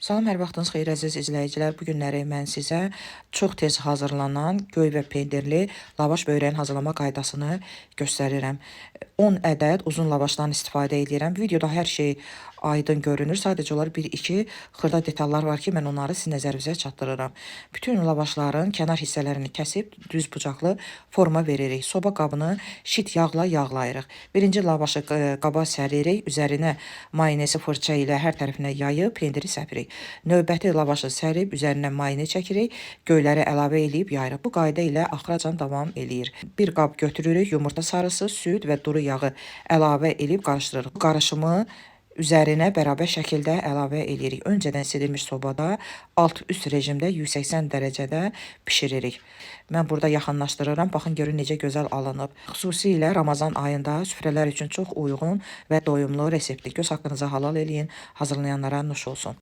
Salam, hər vaxtınız xeyir əziz izləyicilər. Bu günləri mən sizə çox tez hazırlanan göy və pendirli lavaş börəyin hazırlama qaydasını göstərirəm. 10 ədəd uzun lavaşdan istifadə edirəm. Videoda hər şey aydın görünür. Sadəcə olaraq 1-2 xırda detallar var ki, mən onları sizin nəzərinizə çatdırıram. Bütün lavaşların kənar hissələrini kəsib düz bucaqlı forma veririk. Soba qabını şit yağla yağlayırıq. Birinci lavaşı qaba səririk. Üzərinə mayonezi fırça ilə hər tərəfinə yayıb pendiri səpirik. Növbəti lavaşı sərib üzərinə mayne çəkirik, göyləri əlavə eləyib yayırıq. Bu qayda ilə axıracan davam eləyir. Bir qab götürürük, yumurta sarısı, süd və duru yağı əlavə eləyib qarışdırırıq. Bu qarışımı üzərinə bərabər şəkildə əlavə eləyirik. Öncədən isidilmiş sobada alt-üst rejimdə 180 dərəcədə pişiririk. Mən burada yaxınlaşdırıram. Baxın görün necə gözəl alınıb. Xüsusilə Ramazan ayında süfrələr üçün çox uyğun və doyumlu reseptdir. Göz haqqınıza halal eləyin. Hazırlayanlara nuş olsun.